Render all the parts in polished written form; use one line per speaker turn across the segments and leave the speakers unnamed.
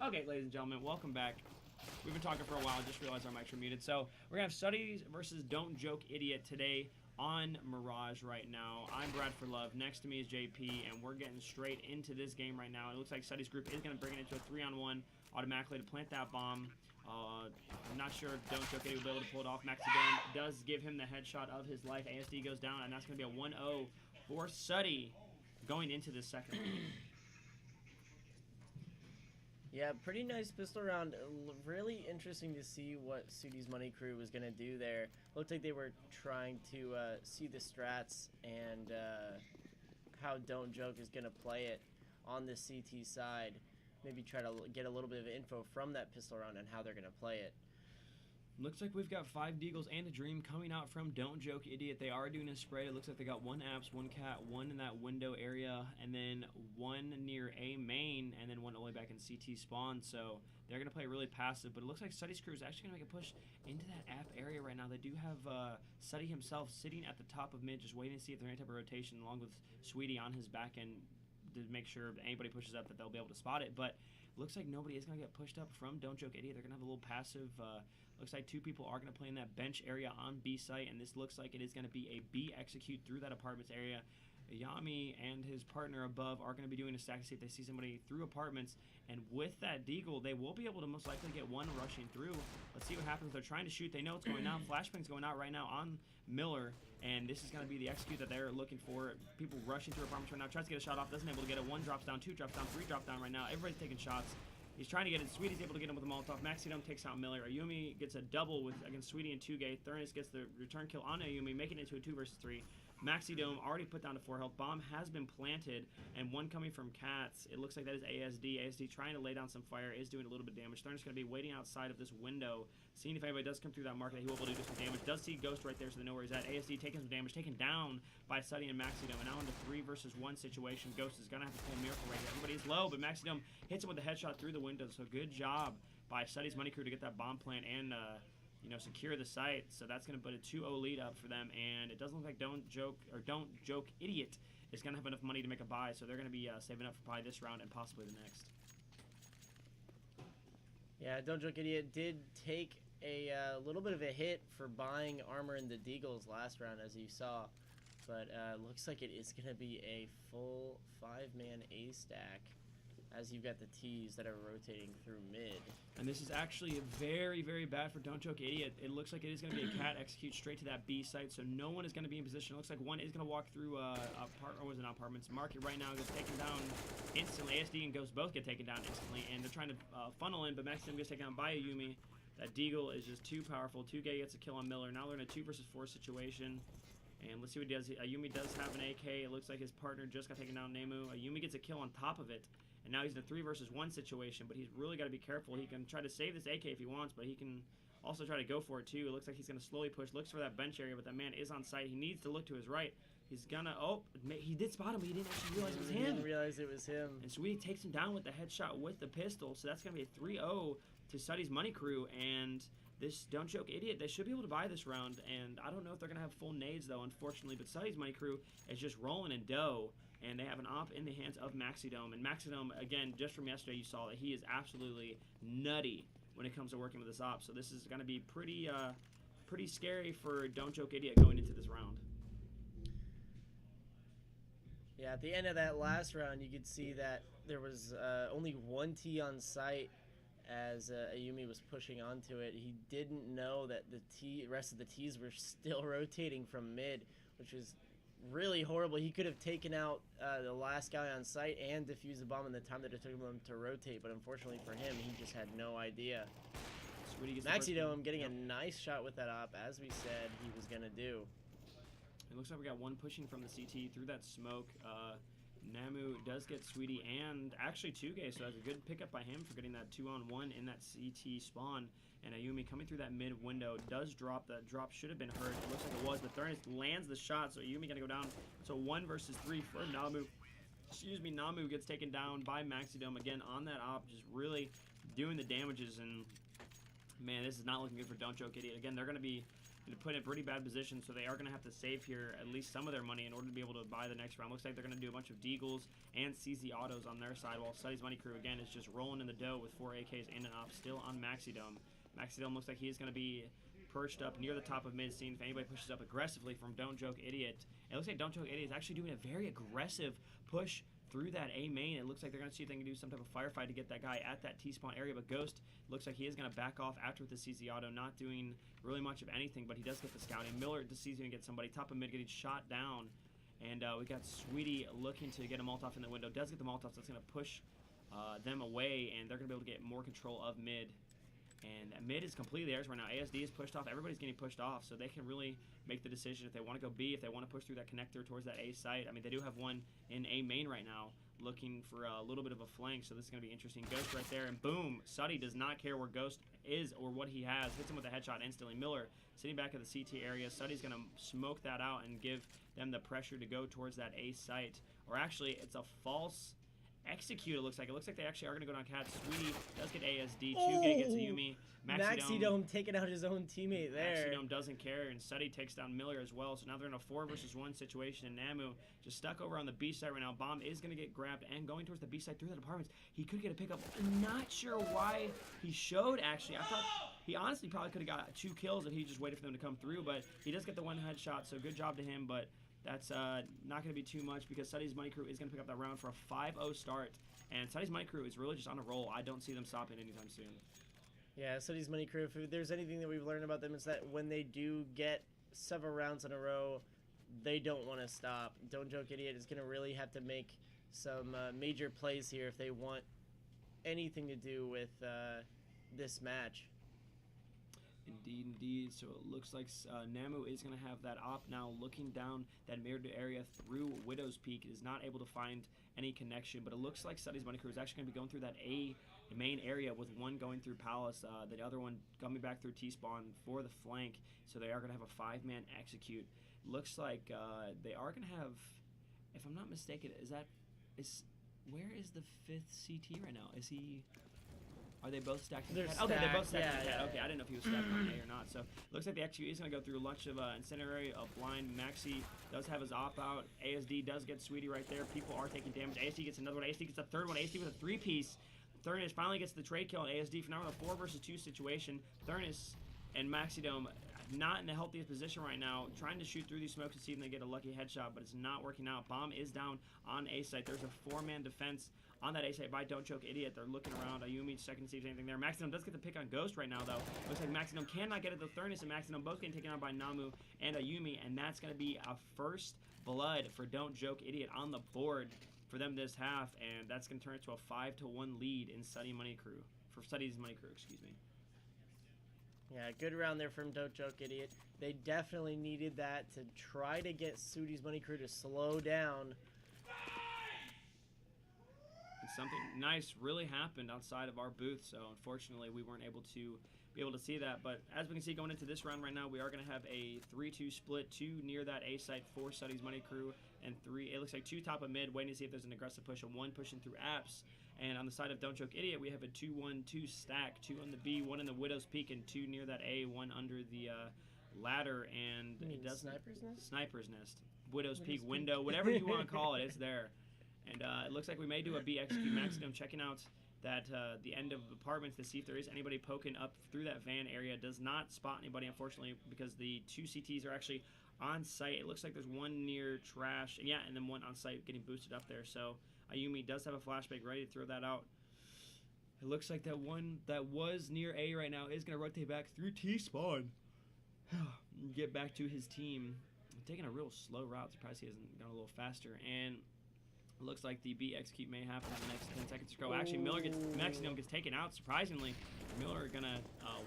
Okay, ladies and gentlemen, welcome back. We've been talking for a while, just realized our mics are muted. So we're going to have Studies versus Don't Joke Idiot today on Mirage right now. I'm Bradford Love. Next to me is JP, and we're getting straight into this game right now. It looks like Studies Group is going to bring it into a 3-on-1 automatically to plant that bomb. I'm not sure if Don't Joke Idiot will be able to pull it off. Maxidome does give him the headshot of his life. ASD goes down, and that's going to be a 1-0 for Suddy going into the second round.
Yeah, pretty nice pistol round. Really interesting to see what Sudi's Money Crew was going to do there. Looked like they were trying to see the strats and how Don't Joke is going to play it on the CT side. Maybe try to get a little bit of info from that pistol round and how they're going to play it.
Looks like we've got 5 Deagles and a Dream coming out from Don't Joke Idiot. They are doing a spray. It looks like they got 1 Apps, 1 Cat, 1 in that window area, and then 1 near A main, and then 1 all the way back in CT spawn. So they're going to play really passive, but it looks like Suddy's crew is actually going to make a push into that app area right now. They do have Suddy himself sitting at the top of mid, just waiting to see if there's any type of rotation, along with Sweetie on his back end to make sure if anybody pushes up that they'll be able to spot it. But looks like nobody is going to get pushed up from Don't Joke Idiot. They're going to have a little passive. Looks like 2 people are going to play in that bench area on B site, and this looks like it is going to be a B execute through that apartments area. Yami and his partner above are going to be doing a stack to see if they see somebody through apartments, and with that Deagle, they will be able to most likely get 1 rushing through. Let's see what happens. They're trying to shoot. They know it's going out. Flashbang's going out right now on Miller, and this is going to be the execute that they're looking for. People rushing through apartments right now. Tries to get a shot off. Doesn't able to get it. 1 drops down, 2 drops down, 3 drop down right now. Everybody's taking shots. He's trying to get it. Sweetie's able to get him with a Molotov. Maxidome takes out Miller. Ayumi gets a double against Sweetie and 2Gay. Thurnis gets the return kill on Ayumi, making it into a 2 versus 3. Maxidome already put down to 4 health. Bomb has been planted, and 1 coming from Cats. It looks like that is ASD. ASD trying to lay down some fire, is doing a little bit of damage. Thurnis going to be waiting outside of this window, seeing if anybody does come through that market. He will be able to do some damage. Does see Ghost right there, so they know where he's at. ASD taking some damage, taken down by Suddy and Maxidome. And now into 3 versus 1 situation. Ghost is going to have to pull Miracle right here. Everybody's low, but Maxidome hits him with a headshot through the window. So good job by Suddy's Money Crew to get that bomb plant and secure the site. So that's going to put a 2-0 lead up for them, and it doesn't look like Don't Joke Idiot is going to have enough money to make a buy, so they're going to be saving up for probably this round and possibly the next.
Yeah, Don't Joke Idiot did take a little bit of a hit for buying armor in the Deagles last round, as you saw, but looks like it is going to be a full 5-man A stack, as you've got the T's that are rotating through mid.
And this is actually very, very bad for Don't Joke Idiot. It looks like it is going to be a cat execute straight to that B site, so no one is going to be in position. It looks like 1 is going to walk through apartments. Market right now gets taken down instantly. ASD and Ghost both get taken down instantly, and they're trying to funnel in, but Maximum gets taken down by Ayumi. That Deagle is just too powerful. 2Gay gets a kill on Miller. Now they're in a 2 versus 4 situation. And let's see what he does. Ayumi does have an AK. It looks like his partner just got taken down, Nemu. Ayumi gets a kill on top of it. And now he's in a 3 versus 1 situation, but he's really got to be careful. He can try to save this AK if he wants, but he can also try to go for it too. It looks like he's going to slowly push, looks for that bench area, but that man is on site. He needs to look to his right. He's gonna, he did spot him, but he didn't actually realize it was him.
He didn't realize it was him.
And Sweetie takes him down with the headshot with the pistol, so that's going to be a 3-0 to Suddy's Money Crew, and this Don't Joke Idiot, they should be able to buy this round, and I don't know if they're going to have full nades, though, unfortunately, but Suddy's Money Crew is just rolling in dough, and they have an op in the hands of Maxidome, and Maxidome, again, just from yesterday, you saw that he is absolutely nutty when it comes to working with this op, so this is going to be pretty scary for Don't Joke Idiot going into this round.
Yeah, at the end of that last round, you could see that there was only 1 T on site as Ayumi was pushing onto it. He didn't know that the rest of the T's were still rotating from mid, which was really horrible. He could have taken out the last guy on site and defused the bomb in the time that it took him to rotate, but unfortunately for him, he just had no idea. Maxidome getting a nice shot with that op, as we said he was going to do.
It looks like we got 1 pushing from the CT through that smoke. Namu does get Sweetie and actually 2Gay, so that's a good pickup by him for getting that 2-on-1 in that CT spawn. And Ayumi coming through that mid window does drop. That drop should have been hurt. It looks like it was, but Thurnis lands the shot, so Ayumi gonna go down. So 1 versus 3 for Namu. Excuse me, Namu gets taken down by Maxidome again on that op, just really doing the damages. And man, this is not looking good for Don't Joke Idiot. Again, they're gonna be put in a pretty bad position, so they are going to have to save here at least some of their money in order to be able to buy the next round. Looks like they're going to do a bunch of Deagles and CZ autos on their side, while Suddy's Money Crew, again, is just rolling in the dough with 4 AKs and an op still on Maxidome. Maxidome looks like he's going to be perched up near the top of mid scene. If anybody pushes up aggressively from Don't Joke Idiot, it looks like Don't Joke Idiot is actually doing a very aggressive push through that A main. It looks like they're going to see if they can do some type of firefight to get that guy at that T-spawn area, but Ghost looks like he is going to back off after with the CZ auto, not doing really much of anything, but he does get the scouting. Miller sees him get somebody, top of mid getting shot down, and we got Sweetie looking to get a Molotov in the window, does get the Molotov, so that's going to push them away, and they're going to be able to get more control of mid. And mid is completely theirs right now. ASD is pushed off. Everybody's getting pushed off, so they can really make the decision if they want to go B, if they want to push through that connector towards that A site. I mean, they do have one in A main right now, looking for a little bit of a flank, so this is going to be interesting. Ghost right there, and boom, Suddy does not care where Ghost is or what he has. Hits him with a headshot instantly. Miller sitting back at the CT area. Suddy's going to smoke that out and give them the pressure to go towards that A site. Or actually, it's a false execute, it looks like. It looks like they actually are going to go down Cat. Sweetie does get ASD. 2K gets Ayumi.
Maxidome taking out his own teammate there.
Maxidome doesn't care, and Suddy takes down Miller as well. So now they're in a 4 versus 1 situation, and Namu just stuck over on the B side right now. Bomb is going to get grabbed and going towards the B side through the apartments. He could get a pickup. I'm not sure why he showed, actually. I thought he honestly probably could have got 2 kills if he just waited for them to come through, but he does get the 1 headshot, so good job to him, but that's not going to be too much because Suddy's Money Crew is going to pick up that round for a 5-0 start. And Suddy's Money Crew is really just on a roll. I don't see them stopping anytime soon.
Yeah, Suddy's Money Crew, if there's anything that we've learned about them, is that when they do get several rounds in a row, they don't want to stop. Don't Joke Idiot is going to really have to make some major plays here if they want anything to do with this match.
Indeed, indeed. So it looks like Namu is going to have that op now looking down that mirrored area through Widow's Peak. Is not able to find any connection, but it looks like Suddy's Money Crew is actually going to be going through that A main area with one going through Palace, the other one coming back through T-spawn for the flank. So they are going to have a 5-man execute. Looks like they are going to have, if I'm not mistaken, where is the 5th CT right now? Is he... Are they both stacked on Cat? Okay, they're both stacked on Cat. Okay, I didn't know if he was stacked on A or not. So looks like the execute is going to go through a bunch of Incendiary, Blind. Maxi does have his op out. ASD does get Sweetie right there. People are taking damage. ASD gets another one. ASD gets a third one. ASD with a 3-piece. Thurnis finally gets the trade kill on ASD for now in a 4 versus 2 situation. Thurnis and Maxidome not in the healthiest position right now, trying to shoot through these smokes to see if they get a lucky headshot, but it's not working out. Bomb is down on A site. There's a 4-man defense on that A site by Don't Choke Idiot. They're looking around. Ayumi checking to see if there's anything there. Maxidome does get the pick on Ghost right now, though. Looks like Maxidome cannot get it. The Thurnis and Maxidome both getting taken out by Namu and Ayumi, and that's going to be a first blood for Don't Joke Idiot on the board for them this half, and that's going to turn it to a 5-1 lead in Suddy's Money Crew. Excuse me.
Yeah, good round there from Don't Joke Idiot. They definitely needed that to try to get Suddy's Money Crew to slow down.
And something nice really happened outside of our booth, so unfortunately we weren't able to see that. But as we can see going into this round right now, we are going to have a 3-2 split, 2 near that A site for Suddy's Money Crew, and 3, it looks like 2 top of mid, waiting to see if there's an aggressive push, and 1 pushing through apps. And on the side of Don't Joke Idiot, we have a 2-1-2 stack, 2 on the B, 1 in the Widow's Peak, and 2 near that A, 1 under the ladder, and it does
Sniper's Nest?
Sniper's Nest, Widow's Peak, window, whatever you want to call it, it's there. And it looks like we may do a B execute. Maximum checking out that the end of apartments to see if there is anybody poking up through that van area. Does not spot anybody, unfortunately, because the 2 CTs are actually on site. It looks like there's 1 near trash, yeah, and then 1 on site getting boosted up there. So Ayumi does have a flashbang ready to throw that out. It looks like that one that was near A right now is going to rotate back through T-spawn. Get back to his team. Taking a real slow route. Surprised he hasn't gone a little faster. And it looks like the B execute may happen in the next 10 seconds to go. Actually, Maximum gets taken out, surprisingly. Miller going to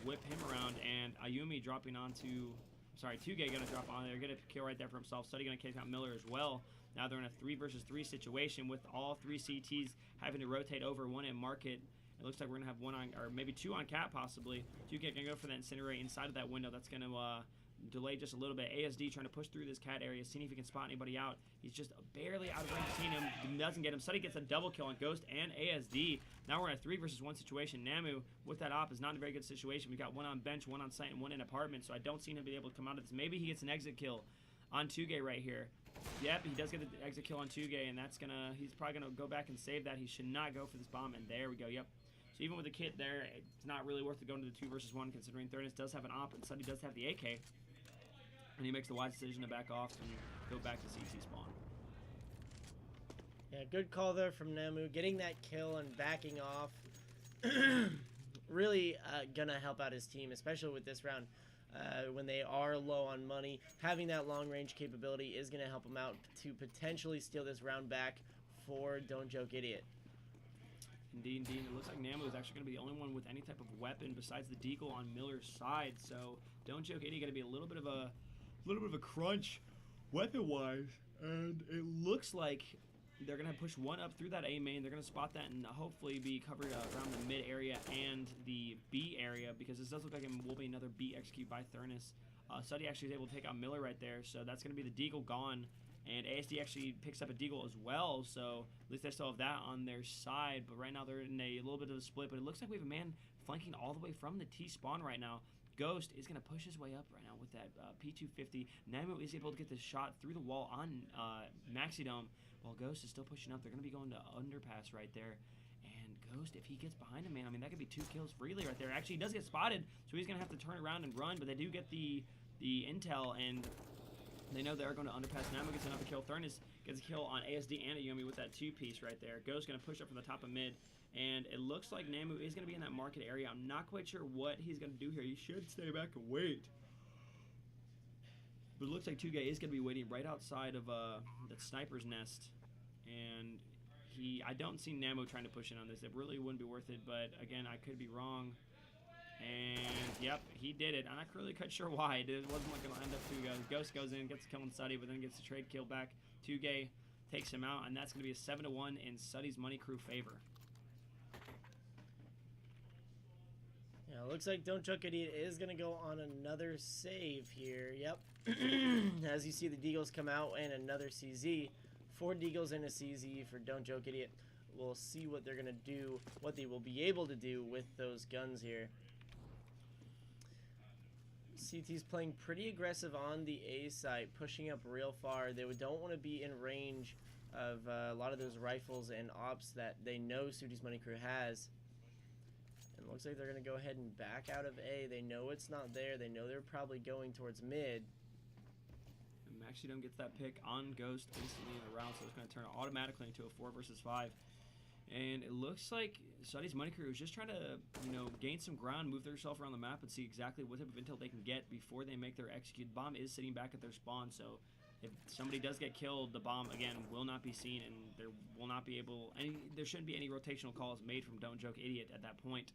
whip him around, and Ayumi dropping onto... Sorry, 2K going to drop on there. Get a kill right there for himself. Suddy going to kick out Miller as well. Now they're in a 3 versus 3 situation with all 3 CTs having to rotate over, 1 in market. It looks like we're going to have 1 on, or maybe 2 on Cat possibly. 2K going to go for that Incendiary inside of that window. That's going to delayed just a little bit. ASD trying to push through this cat area, seeing if he can spot anybody out. He's just barely out of range of seeing him. Doesn't get him. Suddy gets a double kill on Ghost and ASD. Now we're in a 3 versus 1 situation. Namu with that op is not in a very good situation. We've got one on bench, one on site, and one in apartment, so I don't see him be able to come out of this. Maybe he gets an exit kill on 2Gay right here. Yep, he does get the exit kill on 2Gay, and he's probably gonna go back and save that. He should not go for this bomb, and there we go. Yep. So even with the kit there, it's not really worth it going to the 2 versus 1, considering Thurnus does have an op and Suddy does have the AK. And he makes the wise decision to back off and go back to CT spawn.
Yeah, good call there from Namu. Getting that kill and backing off. Really gonna help out his team, especially with this round. When they are low on money, having that long range capability is gonna help him out to potentially steal this round back for Don't Joke Idiot.
Indeed, indeed. It looks like Namu is actually going to be the only one with any type of weapon besides the deagle on Miller's side. So Don't Joke Idiot going to be a little bit of a crunch weapon-wise, and it looks like they're going to push one up through that A main. They're going to spot that and hopefully be covered around the mid area and the B area, because this does look like it will be another B execute by Thurnus. Suddy actually is able to take out Miller right there, so that's going to be the deagle gone. And ASD actually picks up a deagle as well, so at least they still have that on their side. But right now they're in a little bit of a split. But it looks like we have a man flanking all the way from the T spawn right now. Ghost is going to push his way up right now with that P250. Namu is able to get this shot through the wall on Maxidome, while Ghost is still pushing up. They're going to be going to underpass right there. And Ghost, if he gets behind him, man, I mean, that could be 2 kills freely right there. Actually, he does get spotted, so he's going to have to turn around and run. But they do get the intel, and they know they're going to underpass. Namu gets another kill. Thurnus gets a kill on ASD and Ayumi with that 2-piece right there. Ghost going to push up from the top of mid. And it looks like Namu is going to be in that market area. I'm not quite sure what he's going to do here. He should stay back and wait. But it looks like 2Gay is going to be waiting right outside of that sniper's nest. And I don't see Namu trying to push in on this. It really wouldn't be worth it. But again, I could be wrong. And yep, he did it. I'm not really quite sure why. It wasn't like it'll end up 2 goes. Ghost goes in, gets a kill on Suddy, but then gets a trade kill back. 2Gay takes him out, and that's going to be a 7-1 in Suddy's Money Crew favor.
Yeah, looks like Don't Joke Idiot is going to go on another save here. Yep. As you see the Deagles come out and another CZ. 4 Deagles and a CZ for Don't Joke Idiot. We'll see what they're going to do, what they will be able to do with those guns here. CT's playing pretty aggressive on the A side, pushing up real far. They don't want to be in range of a lot of those rifles and ops that they know Sudi's Money Crew has. And it looks like they're going to go ahead and back out of A. They know it's not there. They know they're probably going towards mid.
And Maxidome gets that pick on Ghost instantly in the round, so it's going to turn automatically into a 4 versus 5. And it looks like Suddy's Money Crew is just trying to, gain some ground, move themselves around the map, and see exactly what type of intel they can get before they make their execute. The bomb is sitting back at their spawn, so if somebody does get killed, the bomb, again, will not be seen, and there shouldn't be any rotational calls made from Don't Joke Idiot at that point.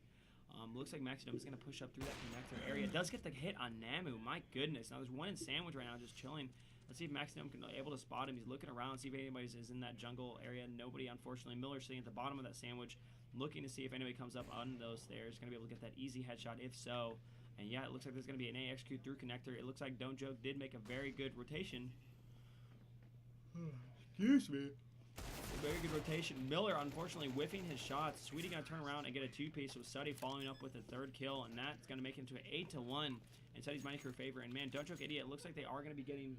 Looks like Maxidome is going to push up through that connector area. Does get the hit on Namu. My goodness. Now, there's one in Sandwich right now just chilling. Let's see if Maxidome can be able to spot him. He's looking around, see if anybody is in that jungle area. Nobody, unfortunately. Miller sitting at the bottom of that Sandwich, looking to see if anybody comes up on those stairs. Going to be able to get that easy headshot, if so. And yeah, it looks like there's going to be an A execute through connector. It looks like Don't Joke did make a very good rotation. Excuse me. A very good rotation. Miller, unfortunately, whiffing his shots. Sweetie going to turn around and get a 2-piece with Suddy following up with a 3rd kill, and that's going to make it into an 8-1 in Suddy's Money Crew favor. And man, Don't Joke Idiot, looks like they are going to be getting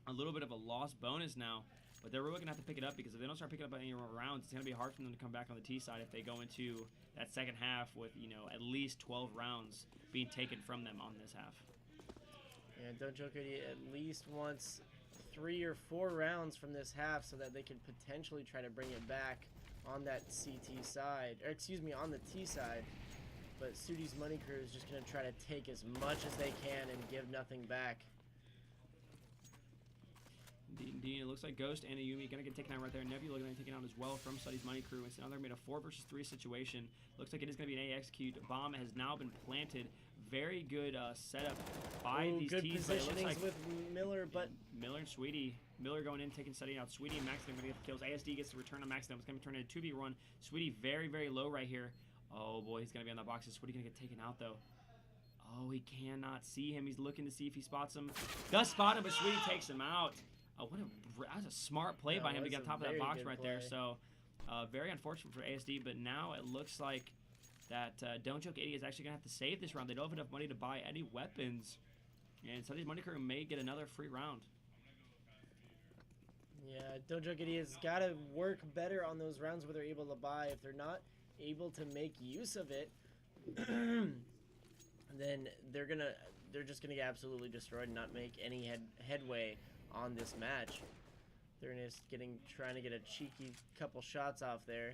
a little bit of a loss bonus now, but they're really going to have to pick it up, because if they don't start picking up any rounds, it's going to be hard for them to come back on the T side if they go into that second half with, at least 12 rounds being taken from them on this half.
Yeah, Don't Joke Idiot at least wants 3 or 4 rounds from this half so that they can potentially try to bring it back on that CT side, or excuse me, on the T side. But Sudi's Money Crew is just going to try to take as much as they can and give nothing back.
Indeed, it looks like Ghost and Ayumi going to get taken out right there. Nebula going to get taken out as well from Suddy's Money Crew. It's now they're made a 4 versus 3 situation. Looks like it is going to be an A execute. Bomb has now been planted. Very good setup by these
good
teams.
Positionings
like
with Miller, but
Miller and Sweetie. Miller going in, taking Suddy out. Sweetie and Maxidome going to get the kills. ASD gets the return on Maxidome. It's going to be turned into a 2v1. Sweetie very, very low right here. Oh boy, he's going to be on the boxes. Sweetie going to get taken out though. Oh, he cannot see him. He's looking to see if he spots him. Does spot him, but Sweetie takes him out. That was a smart play by him to get top of that box right there. So, very unfortunate for ASD, but now it looks like that Don't Joke Idiot is actually going to have to save this round. They don't have enough money to buy any weapons. And Suddy's Money Crew may get another free round.
Yeah, Don't Joke Idiot's got to work better on those rounds where they're able to buy. If they're not able to make use of it, then they're just gonna get absolutely destroyed and not make any headway on this match. They're just trying to get a cheeky couple shots off there.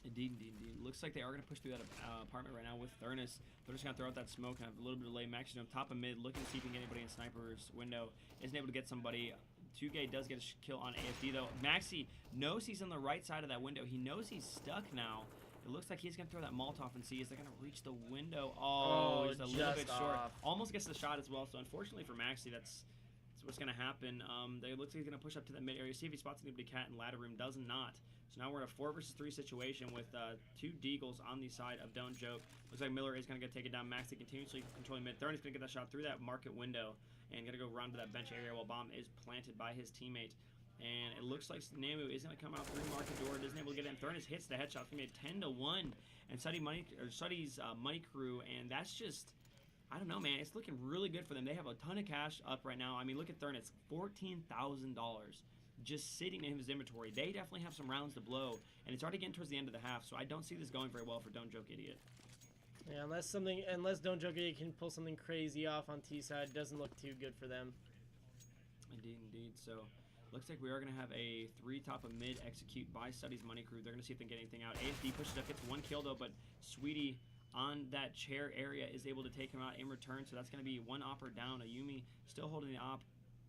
Indeed. Looks like they are going to push through that apartment right now with Thurnus. They're just going to throw out that smoke and have a little bit of delay. Maximum top of mid, looking to see if he can get anybody in Sniper's window. Isn't able to get somebody. 2K does get a kill on ASD though. Maxi knows he's on the right side of that window. He knows he's stuck now. It looks like he's going to throw that Molotov and see is they going to reach the window. Oh, just a little bit short. Almost gets the shot as well. So unfortunately for Maxi, that's what's going to happen. They looks like he's going to push up to the mid area, see if he spots anybody cat in ladder room. Does not. So now we're in a 4 versus 3 situation with 2 Deagles on the side of Don't Joke. Looks like Miller is going to get taken down. Maxi continuously controlling mid. Thurn is going to get that shot through that market window and going to go run to that bench area while bomb is planted by his teammate. And it looks like Namu is going to come out through market door. Doesn't able to get in. Thurnus hits the headshot. It's going to be a 10-1. And Suddy's Money Crew. And that's just, I don't know, man. It's looking really good for them. They have a ton of cash up right now. I mean, look at Thurnus. $14,000 just sitting in his inventory. They definitely have some rounds to blow. And it's already getting towards the end of the half. So I don't see this going very well for Don't Joke Idiot.
Yeah, unless Don't Joke Idiot can pull something crazy off on T side, it doesn't look too good for them.
Indeed. So looks like we are going to have a 3 top of mid execute by Suddy's Money Crew. They're going to see if they can get anything out. ASD pushes up, gets 1 kill though, but Sweetie on that chair area is able to take him out in return. So that's going to be 1 opper down. Ayumi still holding the op,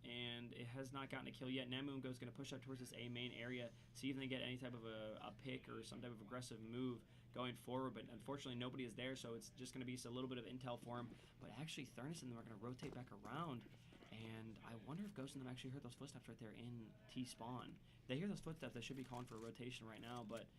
and it has not gotten a kill yet. Namu is going to push up towards this A main area, see if they get any type of a pick or some type of aggressive move going forward, but unfortunately nobody is there, so it's just going to be a little bit of intel for him. But actually Thurnus and them are going to rotate back around, and I wonder if Ghost and them actually heard those footsteps right there in T-spawn. They hear those footsteps, they should be calling for a rotation right now, but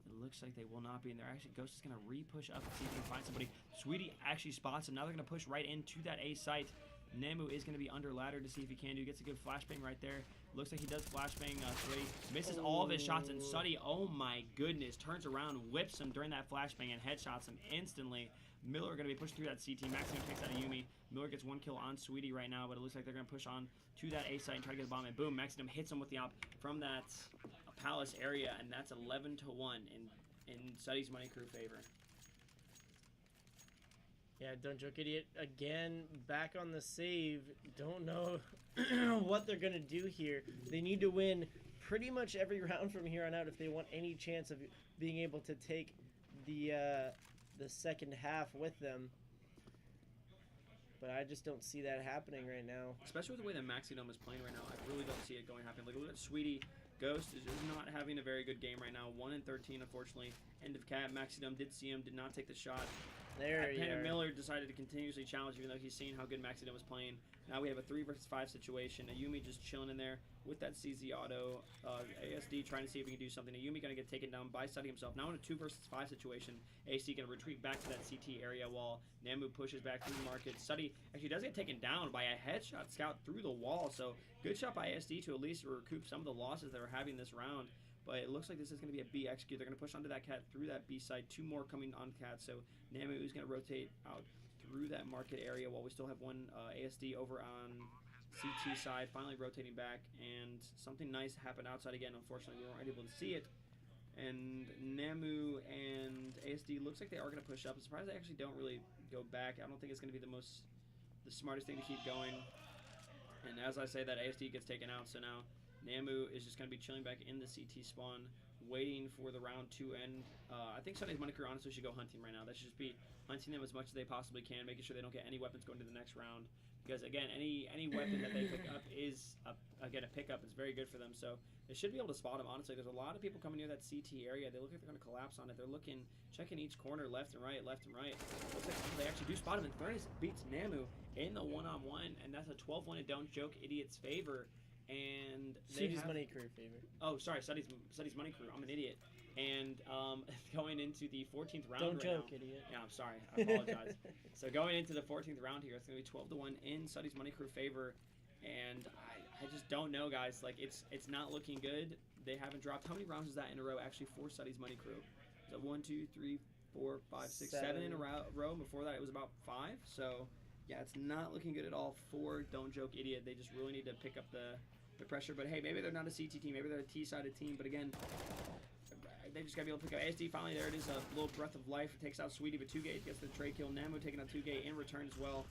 it looks like they will not be in there. Actually, Ghost is going to re-push up and see if he can find somebody. Sweetie actually spots him. Now they're going to push right into that A site. Namu is going to be under ladder to see if he can do. Gets a good flashbang right there. Looks like he does flashbang. Sweetie misses all of his shots, and Suddy, oh my goodness, turns around, whips him during that flashbang, and headshots him instantly. Miller going to be pushing through that CT. Maximum takes out Ayumi. Miller gets 1 kill on Sweetie right now, but it looks like they're going to push on to that A site and try to get the bomb. And boom, Maximum hits him with the op from that palace area, and that's 11-1 in Suddy's Money Crew favor.
Yeah, Don't Joke Idiot again back on the save. Don't know what they're gonna do here. They need to win pretty much every round from here on out if they want any chance of being able to take the second half with them. But I just don't see that happening right now.
Especially with the way that Maxidome is playing right now, I really don't see it going to happen. Like, look at Sweetie. Ghost is not having a very good game right now. 1 in 13, unfortunately. End of cap. Maxidome did see him, did not take the shot.
There you are.
Miller decided to continuously challenge, even though he's seen how good Maxidome was playing. Now we have a 3 versus 5 situation. Ayumi just chilling in there with that CZ auto. ASD trying to see if he can do something. Ayumi going to get taken down by Suddy himself. Now in a 2 versus 5 situation, ASD going to retreat back to that CT area while Namu pushes back through the market. Suddy actually does get taken down by a headshot scout through the wall. So good shot by ASD to at least recoup some of the losses that we're having this round. But it looks like this is going to be a B execute. They're going to push onto that cat through that B side. 2 more coming on cat. So Namu is going to rotate out through that market area while we still have 1 ASD over on CT side. Finally rotating back. And something nice happened outside again. Unfortunately, we weren't able to see it. And Namu and ASD looks like they are going to push up. I'm surprised they actually don't really go back. I don't think it's going to be the smartest thing to keep going. And as I say that, ASD gets taken out. So now Namu is just going to be chilling back in the CT spawn, waiting for the round to end. I think Sunday's Money Crew honestly should go hunting right now. That should just be hunting them as much as they possibly can, making sure they don't get any weapons going to the next round. Because, again, any weapon that they pick up is, again, a pickup. It's very good for them. So they should be able to spot them, honestly. There's a lot of people coming near that CT area. They look like they're going to collapse on it. They're looking, checking each corner left and right, left and right. Looks like they actually do spot him. And Furnace beats Namu in the one-on-one. And that's a 12-1 in Don't Joke Idiot's favor. And
Suddy's Money Crew favor.
Oh, sorry, Suddy's Money Crew. I'm an idiot. And going into the 14th round
Don't
right
joke,
now.
idiot.
Yeah, I'm sorry. I apologize. So going into the 14th round here, it's going to be 12-1 in Suddy's Money Crew favor. And I just don't know, guys. Like, it's not looking good. They haven't dropped. How many rounds is that in a row actually for Suddy's Money Crew? Is that 1, 2, 3, 4, 5, 6, 7 in a row? Before that, it was about 5. So, yeah, it's not looking good at all for Don't Joke Idiot. They just really need to pick up the pressure. But, hey, maybe they're not a CT team. Maybe they're a T-sided team. But, again, they just got to be able to pick up ASD. Finally, there it is. A little breath of life. It takes out Sweetie, but 2-gate gets the trade kill. Namo taking out 2-gate in return as well.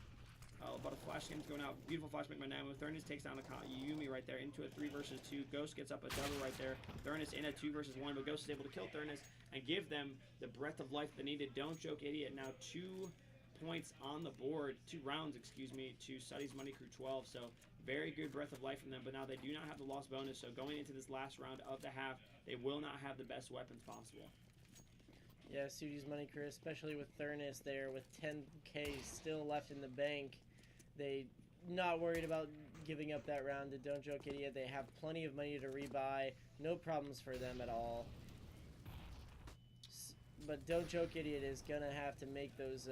About a flash game's going out. Beautiful flash make by Namo. Thurnis takes down Yumi right there into a 3 versus 2. Ghost gets up a double right there. Thurnis in a 2 versus 1, but Ghost is able to kill Thurnis and give them the breath of life they needed. Don't Joke Idiot now 2 points on the board. 2 rounds, excuse me, to Suddy's Money Crew 12. So very good breath of life from them, but now they do not have the loss bonus. So going into this last round of the half, they will not have the best weapons possible.
Yeah, Suddy's Money Crew, especially with Thurnis there with 10k still left in the bank. They not worried about giving up that round to Don't Joke Idiot. They have plenty of money to rebuy. No problems for them at all. But Don't Joke Idiot is going to have to make those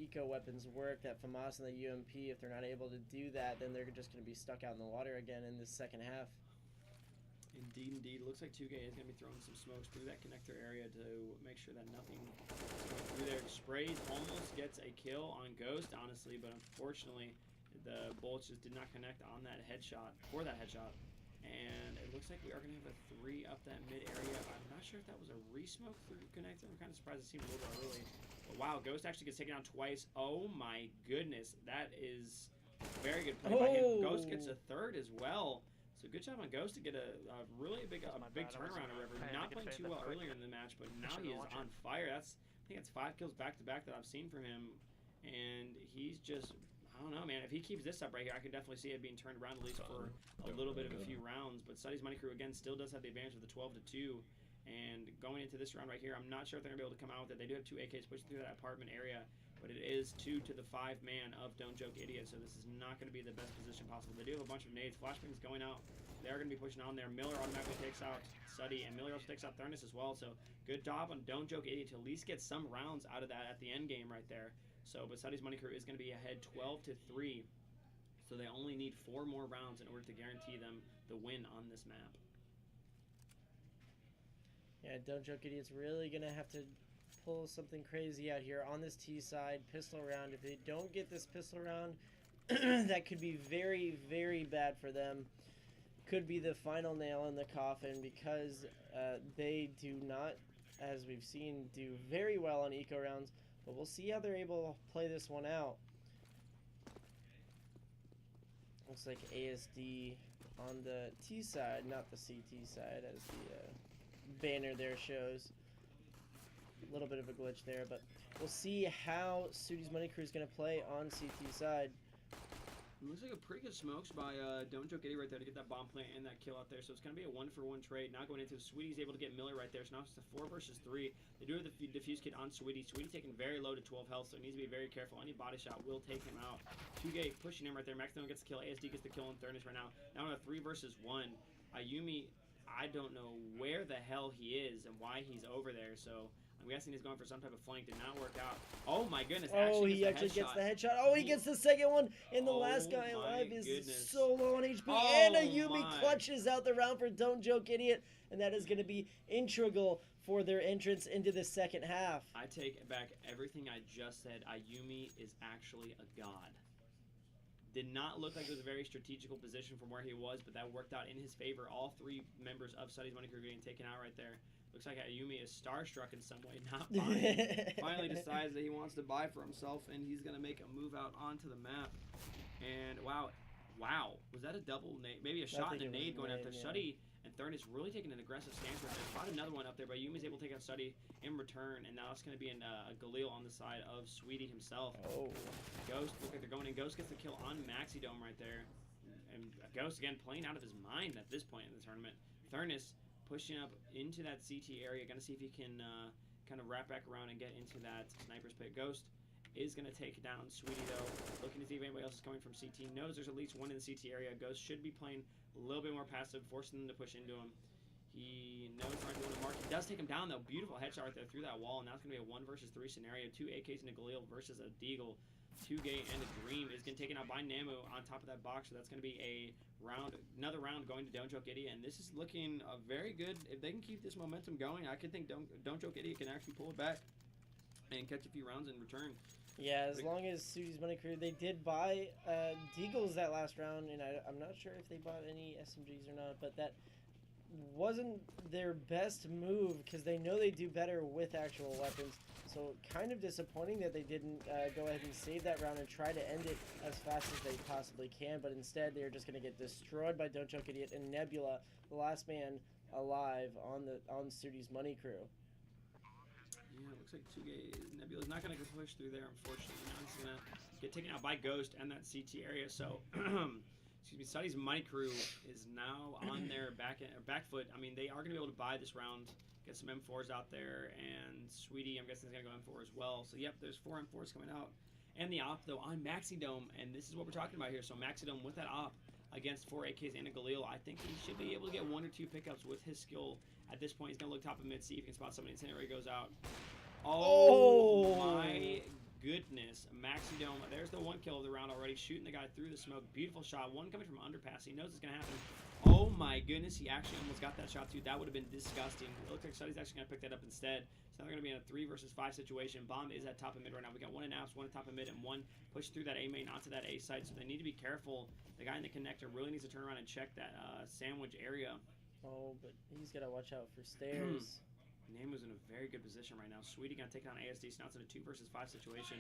eco weapons work, that FAMAS and the UMP. If they're not able to do that, then they're just going to be stuck out in the water again in this second half.
Indeed. Looks like 2K is going to be throwing some smokes through that connector area to make sure that nothing is going through there. Sprays almost gets a kill on Ghost, honestly, but unfortunately the bullets just did not connect on that headshot, And it looks like we are going to have a 3 up that mid area. I'm not sure if that was a re-smoke through connector. I'm kind of surprised it seemed a little bit early. But wow, Ghost actually gets taken down twice. Oh my goodness, that is very good play by him. Ghost gets a 3rd as well. So good job on Ghost to get a really big turnaround or whatever. Not playing too well earlier in the match, but now he is on fire. I think that's 5 kills back to back that I've seen from him, and he's just, I don't know, man. If he keeps this up right here, I can definitely see it being turned around at least for a little bit of a few rounds. But Suddy's Money Crew again still does have the advantage of the 12-2, and going into this round right here, I'm not sure if they're gonna be able to come out with it. They do have 2 AKs pushing through that apartment area, but it is 2 to the 5 man of Don't Joke Idiot, so this is not going to be the best position possible. They do have a bunch of nades. Flashbangs going out. They're going to be pushing on there. Miller automatically takes out Suddy, and Miller also takes out Thurnis as well, so good job on Don't Joke Idiot to at least get some rounds out of that at the end game right there. So, but Suddy's Money Crew is going to be ahead 12-3, so they only need 4 more rounds in order to guarantee them the win on this map.
Yeah, Don't Joke Idiot's really going to have to pull something crazy out here on this T side. Pistol round. If they don't get this pistol round, that could be very, very bad for them. Could be the final nail in the coffin, because they do not, as we've seen, do very well on eco rounds. But we'll see how they're able to play this one out. Looks like ASD on the T side, not the CT side, as the banner there shows. A little bit of a glitch there, but we'll see how Suddy's Money Crew is going to play on CT side.
It looks like a pretty good smokes by Don't Joke Idiot right there to get that bomb plant and that kill out there. So it's going to be a 1-for-1 trade. Now going into Sweetie's able to get Miller right there. So now it's a 4 versus 3. They do have the defuse kit on Sweetie. Sweetie taking very low to 12 health, so he needs to be very careful. Any body shot will take him out. 2Gate pushing him right there. Maximum gets the kill. ASD gets the kill on Thurnis right now. Now on a 3 versus 1. Ayumi, I don't know where the hell he is and why he's over there. So I'm guessing he's going for some type of flank. Did not work out. Oh my goodness!
He actually gets the headshot. Oh, he gets the second one, and the last guy alive is so low on HP. And Ayumi clutches out the round for Don't Joke Idiot, and that is going to be integral for their entrance into the second half.
I take back everything I just said. Ayumi is actually a god. Did not look like it was a very strategical position from where he was, but that worked out in his favor. All 3 members of Suddy's Money Crew getting taken out right there. Looks like Ayumi is starstruck in some way, not buying. Finally decides that he wants to buy for himself, and he's going to make a move out onto the map. And wow, was that a double nade? Maybe a shot and a nade going after Suddy, and Thurnis really taking an aggressive stance right there. Caught another one up there, but Ayumi's able to take out Suddy in return, and now it's going to be a Galil on the side of Sweetie himself.
Oh.
Ghost, look like they're going in. Ghost gets the kill on Maxidome right there. And Ghost, again, playing out of his mind at this point in the tournament. Thurnis pushing up into that CT area. Gonna see if he can kind of wrap back around and get into that sniper's pit. Ghost is gonna take down Sweetie though. Looking to see if anybody else is coming from CT. Knows there's at least one in the CT area. Ghost should be playing a little bit more passive, forcing them to push into him. He knows right to mark. He does take him down, though. Beautiful headshot right there through that wall. And now it's going to be a 1 versus 3 scenario. 2 AKs and a Galil versus a Deagle. 2Gay and a Dream is getting taken out by Namu on top of that box. So that's going to be a round, another round going to Don't Joke Idiot. And this is looking very good. If they can keep this momentum going, I could think Don't Joke Idiot can actually pull it back and catch a few rounds in return.
Yeah, as long as Sudi's Money Crew, they did buy Deagles that last round, and I'm not sure if they bought any SMGs or not, but that wasn't their best move because they know they do better with actual weapons. So kind of disappointing that they didn't go ahead and save that round and try to end it as fast as they possibly can, but instead they're just going to get destroyed by Don't Joke Idiot and Nebula, the last man alive on Sudi's Money Crew.
Yeah, it looks like 2Gay Nebula's not going to push through there, unfortunately. Now he's going to get taken out by Ghost and that CT area. So, excuse me, Sudi's Money Crew is now on their back foot. I mean, they are going to be able to buy this round, get some M4s out there, and Sweetie, I'm guessing, is going to go M4 as well. So, yep, there's 4 M4s coming out. And the op, though, on Maxidome, and this is what we're talking about here. So, Maxidome with that op against 4 AKs and a Galil, I think he should be able to get 1 or 2 pickups with his skill. At this point, he's going to look top of mid, see if he can spot somebody. Incendiary goes out. Oh my goodness. Maxidome, there's the 1 kill of the round already, shooting the guy through the smoke. Beautiful shot. 1 coming from underpass. He knows it's going to happen. Oh my goodness, he actually almost got that shot too. That would have been disgusting. It looks like Sudi's actually going to pick that up instead. So now they're going to be in a 3 versus 5 situation. Bomb is at top of mid right now. We got 1 in apps, 1 at top of mid, and 1 push through that A main onto that A side. So they need to be careful. The guy in the connector really needs to turn around and check that sandwich area.
Oh, but he's got to watch out for stairs.
Namu's in a very good position right now. Sweetie going to take on ASD, so now it's in a 2 versus 5 situation.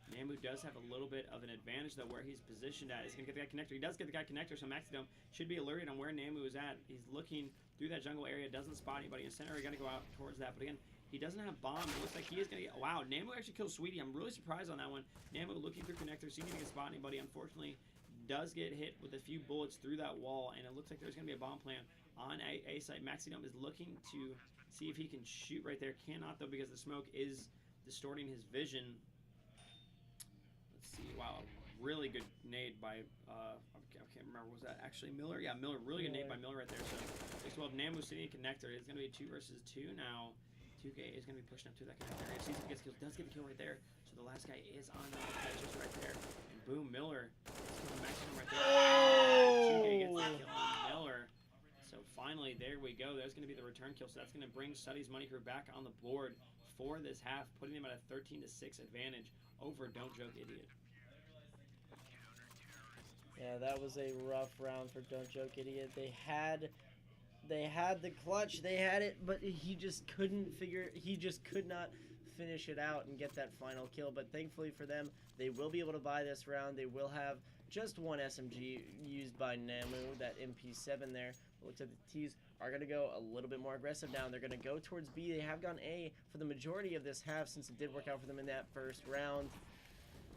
Namu does have a little bit of an advantage, though, where he's positioned at. He's going to get the guy connector. He does get the guy connector, so Maxidome should be alerted on where Namu is at. He's looking through that jungle area, doesn't spot anybody. In center, he's going to go out towards that. But again, he doesn't have bomb. It looks like he is going to get... Wow, Namu actually kills Sweetie. I'm really surprised on that one. Namu looking through connector, seeing if he can spot anybody. Unfortunately, does get hit with a few bullets through that wall, and it looks like there's going to be a bomb plan on A side. Maxidome is looking to see if he can shoot right there. Cannot, though, because the smoke is distorting his vision. Let's see. Wow, really good nade by, I can't remember, was that actually Miller? Yeah, Miller. Really good nade by Miller right there. So 6-12, Namu sitting in connector. It's going to be a 2 versus 2 now. 2K is going to be pushing up to that connector area. Sees if he gets kills. Does get the kill right there. So the last guy is on the just right there. And boom, Miller. Maximum right there. Oh! 2K gets the kill on Miller. So finally, there we go. There's going to be the return kill. So that's going to bring Sudi's Money Crew back on the board for this half, putting them at a 13-6 advantage over Don't Joke Idiot.
Yeah, that was a rough round for Don't Joke Idiot. They had the clutch, they had it, but he just could not finish it out and get that final kill. But thankfully for them, they will be able to buy this round. They will have just 1 SMG used by Namu, that MP7 there. It looks like the T's are going to go a little bit more aggressive now. They're going to go towards B. They have gone A for the majority of this half since it did work out for them in that first round.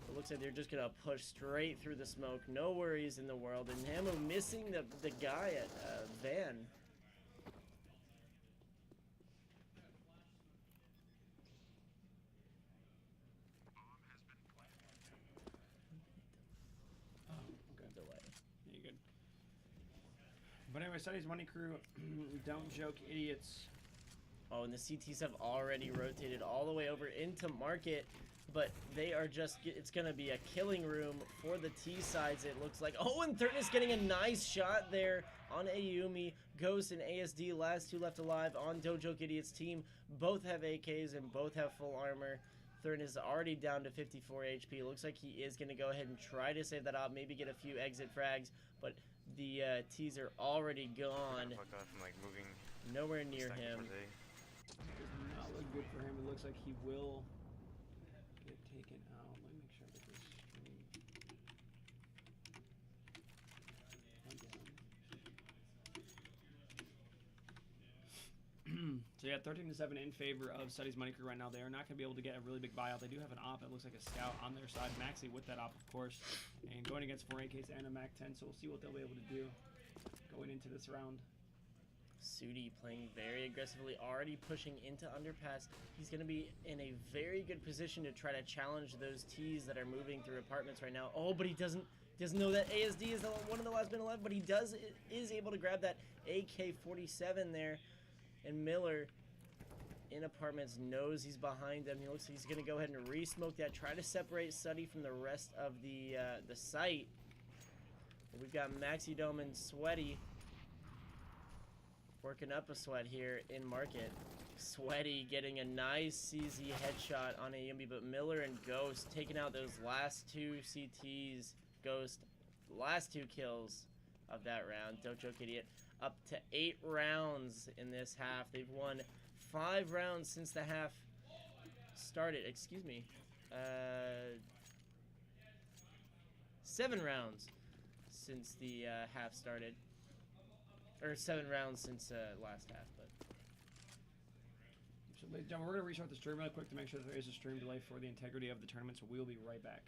It looks like they're just going to push straight through the smoke. No worries in the world. And Namu missing the guy at Van.
But anyway, Sudi's Money Crew, Don't Joke Idiots.
Oh, and the CTs have already rotated all the way over into market, but they are just, it's going to be a killing room for the T sides, it looks like. Oh, and Thurn is getting a nice shot there on Ayumi. Ghost and ASD, last 2 left alive on Don't Joke Idiot's team. Both have AKs and both have full armor. Thurn is already down to 54 HP. Looks like he is going to go ahead and try to save that up, maybe get a few exit frags, but the T's are already gone.
From, like, moving
nowhere near him.
Does not look good for him. It looks like he will get taken out. Let me make sure I get this stream. So yeah, 13-7 in favor of Sudi's Money Crew right now. They are not going to be able to get a really big buyout. They do have an op. It looks like a scout on their side. Maxi with that op, of course. And going against 4 AKs and a MAC-10. So we'll see what they'll be able to do going into this round.
Sudi playing very aggressively, already pushing into underpass. He's going to be in a very good position to try to challenge those T's that are moving through apartments right now. Oh, but he doesn't Doesn't know that ASD is one of the last men alive, but he is able to grab that AK-47 there. And Miller in apartments knows he's behind them. He looks like he's going to go ahead and re-smoke that, try to separate Suddy from the rest of the site. But we've got Maxidome and Sweaty working up a sweat here in Market. Sweaty getting a nice CZ headshot on a Yumbi, but Miller and Ghost taking out those last two CTs. Ghost, last 2 kills of that round. Don't joke, idiot. Up to 8 rounds in this half. They've won 5 rounds since the half started. Excuse me. 7 rounds since the half started. Or 7 rounds since last half, but.
So, ladies and gentlemen, we're going to restart the stream really quick to make sure that there is a stream delay for the integrity of the tournament, so we'll be right back.